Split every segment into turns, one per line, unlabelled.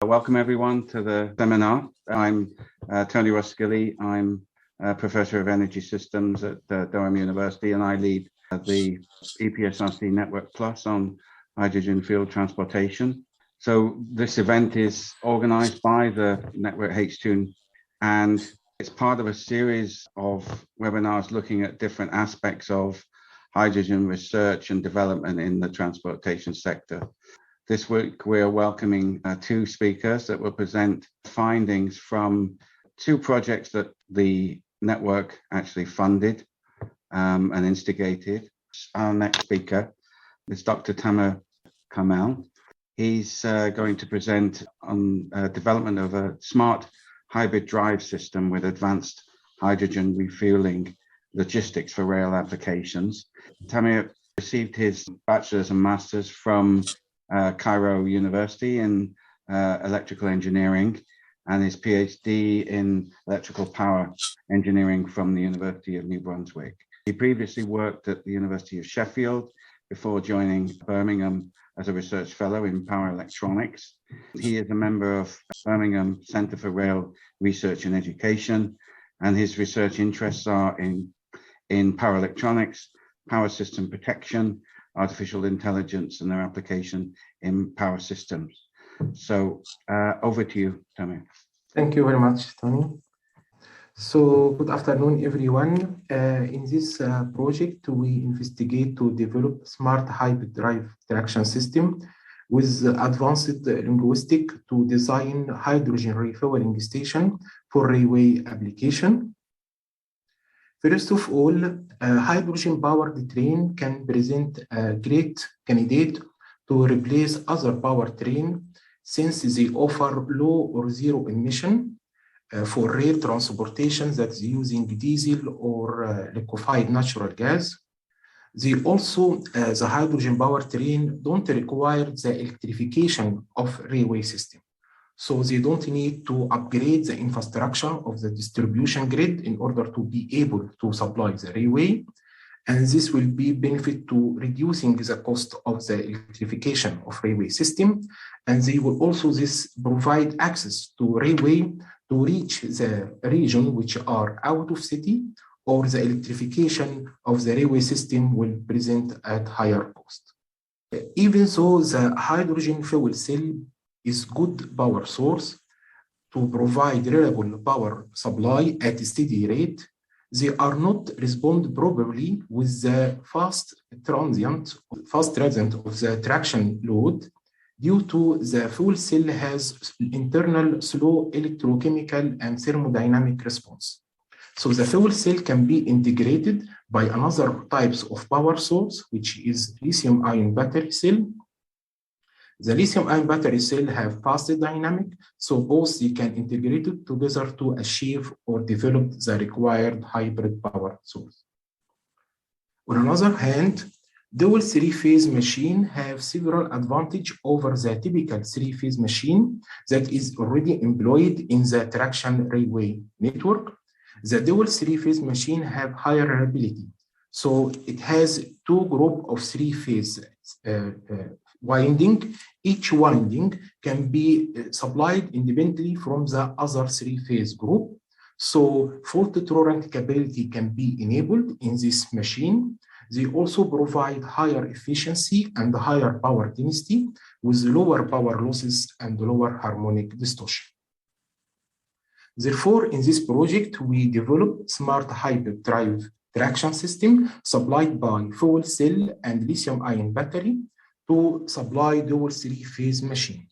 Welcome everyone to the seminar. I'm Tony Roskilly. I'm a Professor of Energy Systems at Durham University, and I lead the EPSRC Network Plus on hydrogen fuel transportation. So this event is organized by the Network H2, and it's part of a series of webinars looking at different aspects of hydrogen research and development in the transportation sector. This week, we're welcoming two speakers that will present findings from two projects that the network actually funded and instigated. Our next speaker is Dr. Tamer Kamel. He's going to present on development of a smart hybrid drive system with advanced hydrogen refueling logistics for rail applications. Tamer received his bachelor's and master's from Cairo University in electrical engineering and his PhD in electrical power engineering from the University of New Brunswick. He previously worked at the University of Sheffield before joining Birmingham as a research fellow in power electronics. He is a member of Birmingham Centre for Rail Research and Education, and his research interests are in power electronics, power system protection, artificial intelligence, and their application in power systems. So over to you, Tamer.
Thank you very much, Tony. So good afternoon, everyone. In this project, we investigate to develop smart hybrid drive traction system with advanced linguistic to design hydrogen refueling station for railway application. First of all, hydrogen-powered train can present a great candidate to replace other powertrain since they offer low or zero emission for rail transportation that's using diesel or liquefied natural gas. They also, the hydrogen powertrain don't require the electrification of railway system. So they don't need to upgrade the infrastructure of the distribution grid in order to be able to supply the railway. And this will be benefit to reducing the cost of the electrification of railway system. And they will also provide access to railway to reach the region which are out of city, or the electrification of the railway system will present at higher cost. Even though the hydrogen fuel cell is good power source to provide reliable power supply at a steady rate, they are not respond properly with the fast transient of the traction load due to the fuel cell has internal slow electrochemical and thermodynamic response. So the fuel cell can be integrated by another types of power source, which is lithium-ion battery cell. The lithium-ion battery cell have fast dynamic, so both they can integrate it together to achieve or develop the required hybrid power source. On another hand, dual three-phase machine have several advantages over the typical three-phase machine that is already employed in the traction railway network. The dual three-phase machine have higher reliability. So it has two groups of three-phase winding. Each winding can be supplied independently from the other three-phase group. So fault-tolerant capability can be enabled in this machine. They also provide higher efficiency and higher power density with lower power losses and lower harmonic distortion. Therefore, in this project, we developed smart hybrid drive traction system supplied by fuel cell and lithium-ion battery to supply dual three-phase machine.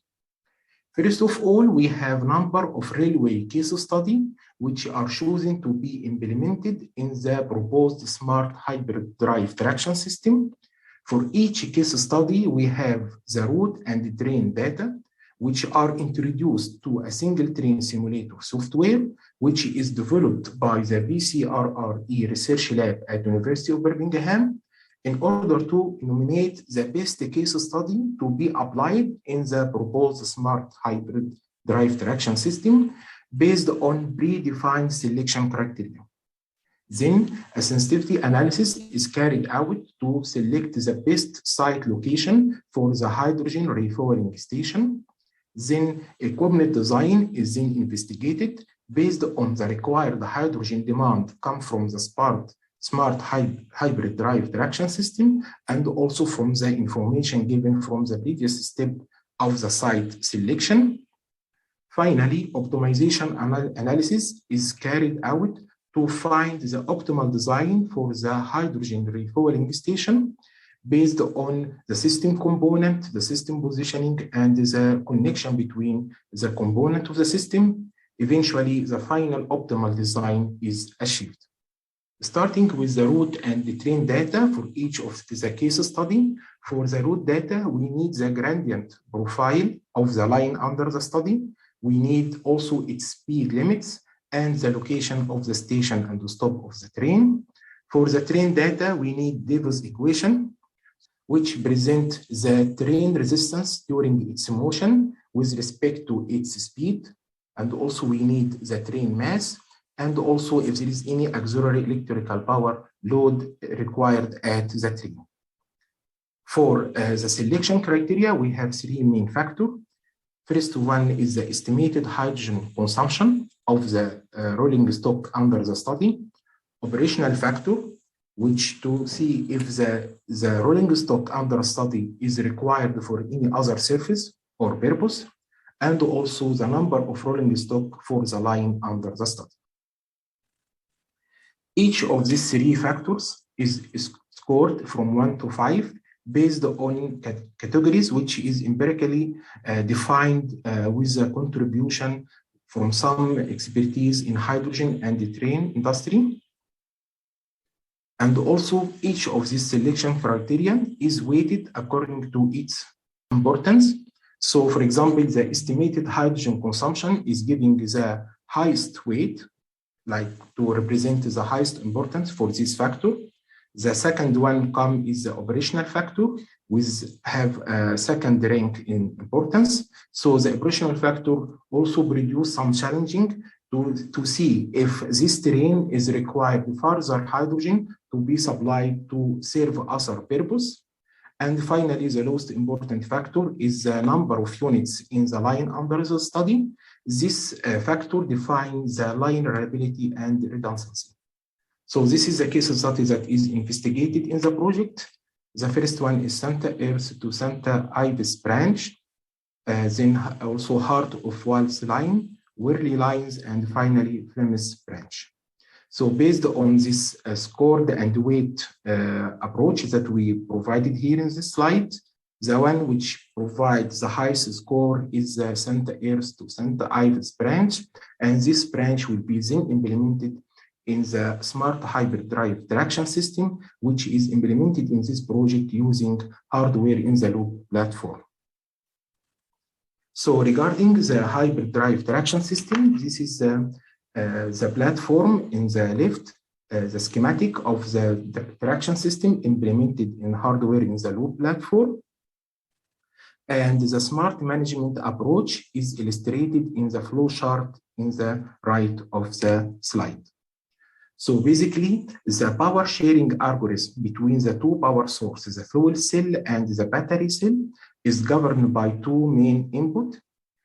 First of all, we have a number of railway case studies which are chosen to be implemented in the proposed smart hybrid drive traction system. For each case study, we have the route and train data, which are introduced to a single train simulator software, which is developed by the BCRRE Research Lab at the University of Birmingham, in order to nominate the best case study to be applied in the proposed smart hybrid drive traction system based on predefined selection criteria. Then a sensitivity analysis is carried out to select the best site location for the hydrogen refueling station. Then equipment design is then investigated based on the required hydrogen demand come from the smart hybrid drive traction system, and also from the information given from the previous step of the site selection. Finally, optimization analysis is carried out to find the optimal design for the hydrogen refueling station based on the system component, the system positioning, and the connection between the component of the system. Eventually, the final optimal design is achieved. Starting with the route and the train data for each of the case study. For the route data, we need the gradient profile of the line under the study. We need also its speed limits and the location of the station and the stop of the train. For the train data, we need Davis equation, which present the train resistance during its motion with respect to its speed. And also we need the train mass, and also if there is any auxiliary electrical power load required at the train. For the selection criteria, we have three main factors. First one is the estimated hydrogen consumption of the rolling stock under the study. Operational factor, which to see if the rolling stock under study is required for any other service or purpose, and also the number of rolling stock for the line under the study. Each of these three factors is scored from 1 to 5 based on categories, which is empirically defined with a contribution from some expertise in hydrogen and the train industry. And also each of these selection criteria is weighted according to its importance. So for example, the estimated hydrogen consumption is giving the highest weight, like to represent the highest importance for this factor. The second one is the operational factor, which have a second rank in importance. So the operational factor also produce some challenging to see if this train is required further hydrogen to be supplied to serve other purpose. And finally, the most important factor is the number of units in the line under the study. This factor defines the line reliability and redundancy. So this is a case study that is investigated in the project. The first one is Santa Earth to Santa Ives branch, then also Heart of Waltz line, Worley lines, and finally Flemish branch. So based on this scored and weight approach that we provided here in this slide, the one which provides the highest score is the Santa Earth to Santa Ives branch, and this branch will be then implemented in the smart hybrid drive traction system, which is implemented in this project using hardware in the loop platform. So regarding the hybrid drive traction system, this is the platform in the left, the schematic of the traction system implemented in hardware in the loop platform. And the smart management approach is illustrated in the flow chart in the right of the slide. So basically, the power sharing algorithm between the two power sources, the fuel cell and the battery cell, is governed by two main inputs.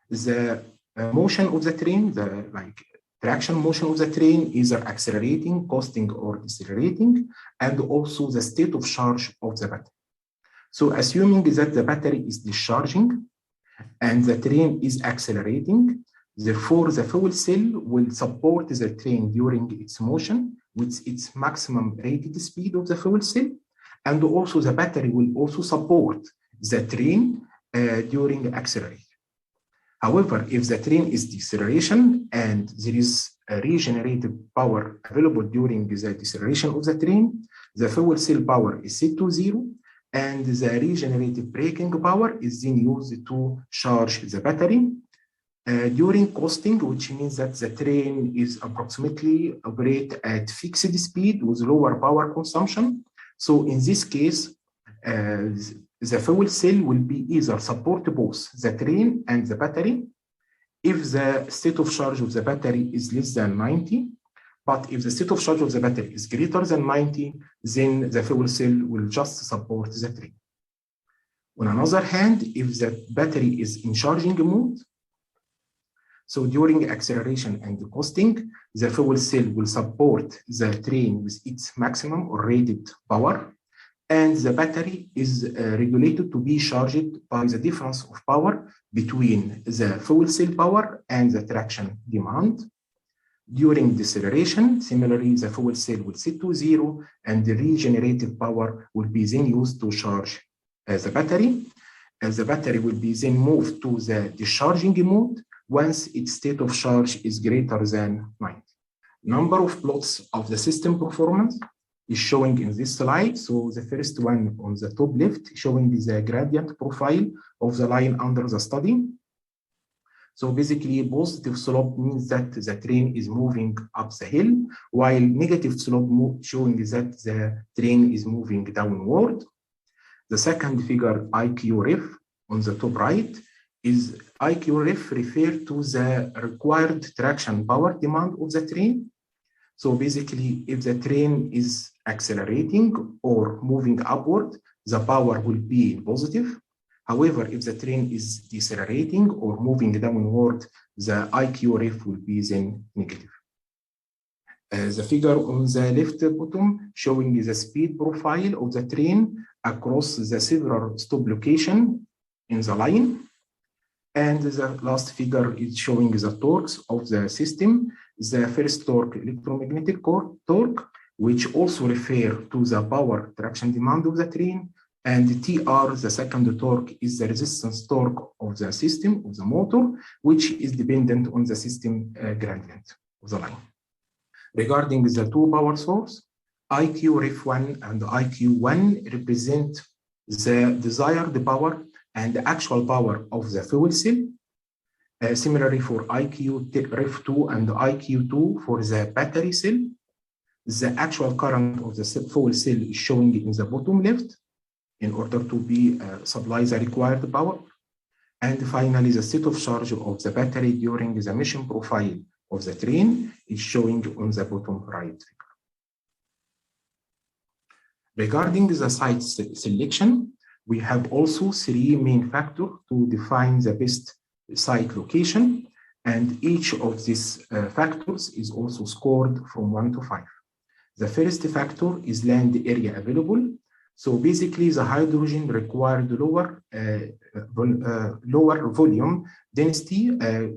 The motion of the train, the traction motion of the train, either accelerating, coasting, or decelerating, and also the state of charge of the battery. So assuming that the battery is discharging and the train is accelerating, therefore the fuel cell will support the train during its motion with its maximum rated speed of the fuel cell, and also the battery will also support the train during acceleration. However, if the train is deceleration and there is a regenerative power available during the deceleration of the train, the fuel cell power is set to 0, and the regenerative braking power is then used to charge the battery. During coasting, which means that the train is approximately operate at fixed speed with lower power consumption. So in this case, the fuel cell will be either support both the train and the battery if the state of charge of the battery is less than 90. But if the state of charge of the battery is greater than 90, then the fuel cell will just support the train. On another hand, if the battery is in charging mode, so during acceleration and coasting, the fuel cell will support the train with its maximum or rated power, and the battery is regulated to be charged by the difference of power between the fuel cell power and the traction demand. During deceleration, similarly, the fuel cell will set to 0, and the regenerative power will be then used to charge the battery. As the battery will be then moved to the discharging mode once its state of charge is greater than 90. Number of plots of the system performance is showing in this slide. So the first one on the top left showing the gradient profile of the line under the study. So basically, positive slope means that the train is moving up the hill, while negative slope showing that the train is moving downward. The second figure, IQ-ref, on the top right, is IQ-ref referred to the required traction power demand of the train. So basically, if the train is accelerating or moving upward, the power will be positive. However, if the train is decelerating or moving downward, the IQ-ref will be then negative. The figure on the left bottom showing the speed profile of the train across the several stop locations in the line. And the last figure is showing the torques of the system. The first torque, electromagnetic torque, which also refer to the power traction demand of the train. And TR, the second torque, is the resistance torque of the system, of the motor, which is dependent on the system gradient of the line. Regarding the two power source, IQ-ref1 and IQ1 represent the desired power and the actual power of the fuel cell. Similarly for IQ-ref2 and IQ2 for the battery cell, the actual current of the fuel cell is showing in the bottom left in order to be supply the required power. And finally, the state of charge of the battery during the mission profile of the train is showing on the bottom right figure. Regarding the site selection, we have also three main factors to define the best site location, and each of these factors is also scored from 1 to 5. The first factor is land area available. So basically, the hydrogen required lower volume density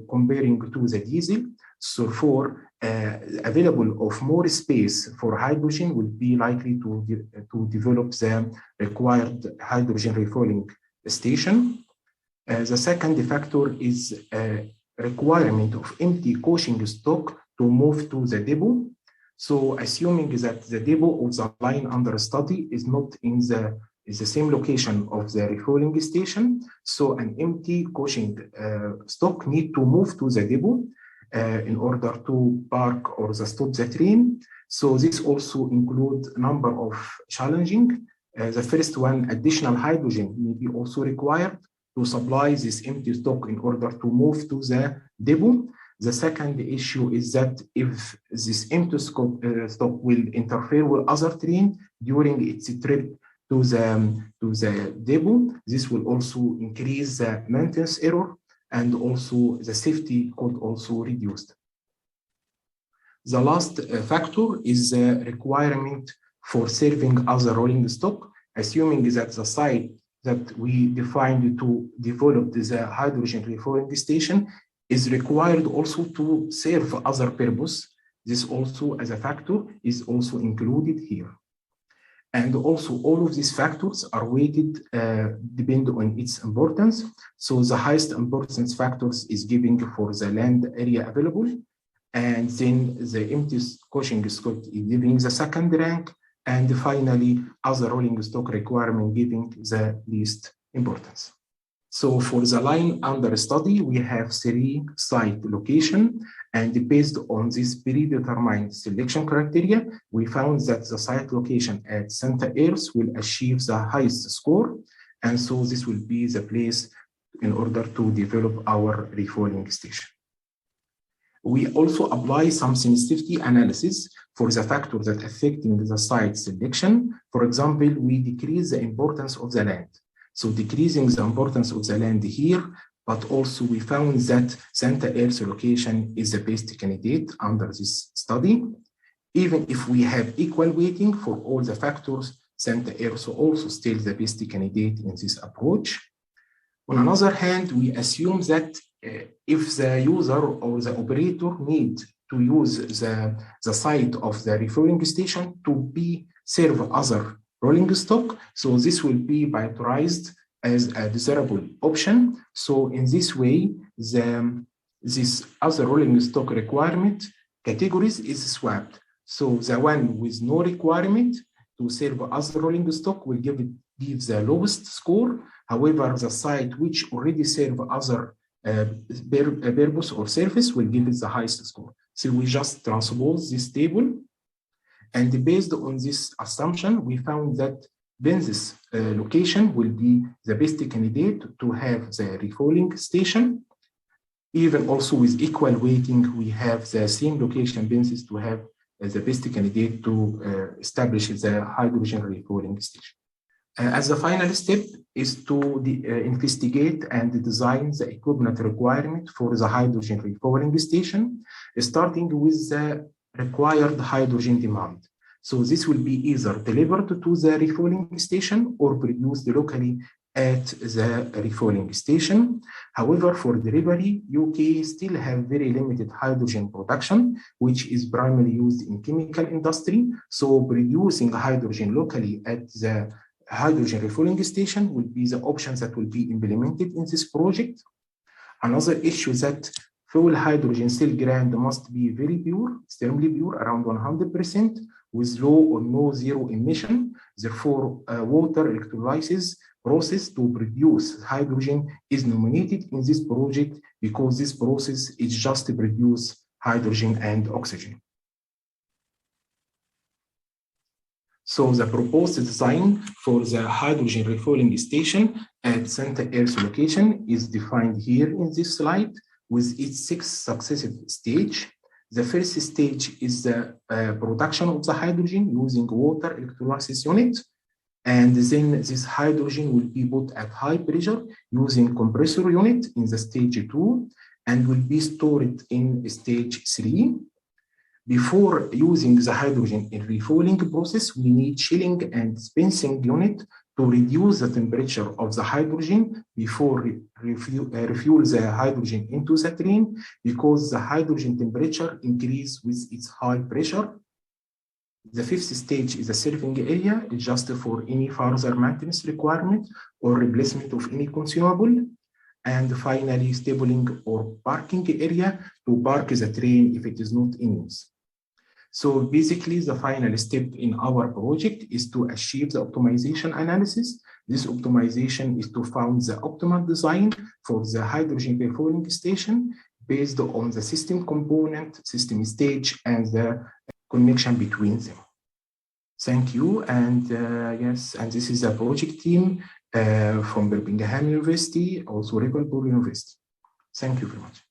comparing to the diesel. So for available of more space for hydrogen will be likely to develop the required hydrogen refueling station. The second factor is requirement of empty coaching stock to move to the depot. So assuming that the depot of the line under study is not in the same location of the refueling station, so an empty coaching stock need to move to the depot in order to park or stop the train. So this also includes a number of challenging. The first one, additional hydrogen may be also required to supply this empty stock in order to move to the depot. The second issue is that if this empty stock will interfere with other train during its trip to the depot, this will also increase the maintenance error, and also the safety could also reduced. The last factor is the requirement for serving other rolling stock, assuming that the site that we defined to develop the hydrogen refueling station is required also to serve other purpose. This also as a factor is also included here. And also all of these factors are weighted depending on its importance. So the highest importance factors is giving for the land area available, and then the empty coaching stock is giving the second rank, and finally other rolling stock requirement giving the least importance. So for the line under study, we have 3 site location, and based on this predetermined selection criteria, we found that the site location at Center Earth will achieve the highest score, and so this will be the place in order to develop our refueling station. We also apply some sensitivity analysis for the factors that affecting the site selection. For example, we decrease the importance of the land. So decreasing the importance of the land here, but also we found that Santa Erso location is the best candidate under this study. Even if we have equal weighting for all the factors, Santa Erso also still the best candidate in this approach. On another hand, we assume that if the user or the operator need to use the site of the refueling station to serve other rolling stock, so this will be prioritized as a desirable option. So in this way, this other rolling stock requirement categories is swapped. So the one with no requirement to serve other rolling stock will give the lowest score. However, the site which already serve other purpose or service will give it the highest score. So we just transpose this table, and based on this assumption, we found that Benz's location will be the best candidate to have the refueling station. Even also with equal weighting, we have the same location Benz's to have the best candidate to establish the hydrogen refueling station. As the final step is to investigate and design the equipment requirement for the hydrogen refueling station, starting with the required hydrogen demand. So this will be either delivered to the refueling station or produced locally at the refueling station. However, for delivery, UK still have very limited hydrogen production, which is primarily used in chemical industry. So producing hydrogen locally at the hydrogen refueling station will be the options that will be implemented in this project. Another issue is that fuel hydrogen cell grant must be very pure, extremely pure, around 100%, with low or no zero emission. Therefore, water electrolysis process to produce hydrogen is nominated in this project because this process is just to produce hydrogen and oxygen. So the proposed design for the hydrogen refueling station at Santa Erso location is defined here in this slide with its 6 successive stages. The first stage is the production of the hydrogen using water electrolysis unit. And then this hydrogen will be put at high pressure using compressor unit in the stage 2 and will be stored in stage 3. Before using the hydrogen in refueling process, we need chilling and dispensing unit to reduce the temperature of the hydrogen before refuel the hydrogen into the train, because the hydrogen temperature increases with its high pressure. The 5th stage is the serving area, just for any further maintenance requirement or replacement of any consumable. And finally, stabling or parking area to park the train if it is not in use. So basically, the final step in our project is to achieve the optimization analysis. This optimization is to find the optimal design for the hydrogen refueling station based on the system component, system stage, and the connection between them. Thank you. And yes, and this is a project team from Birmingham University, also Liverpool University. Thank you very much.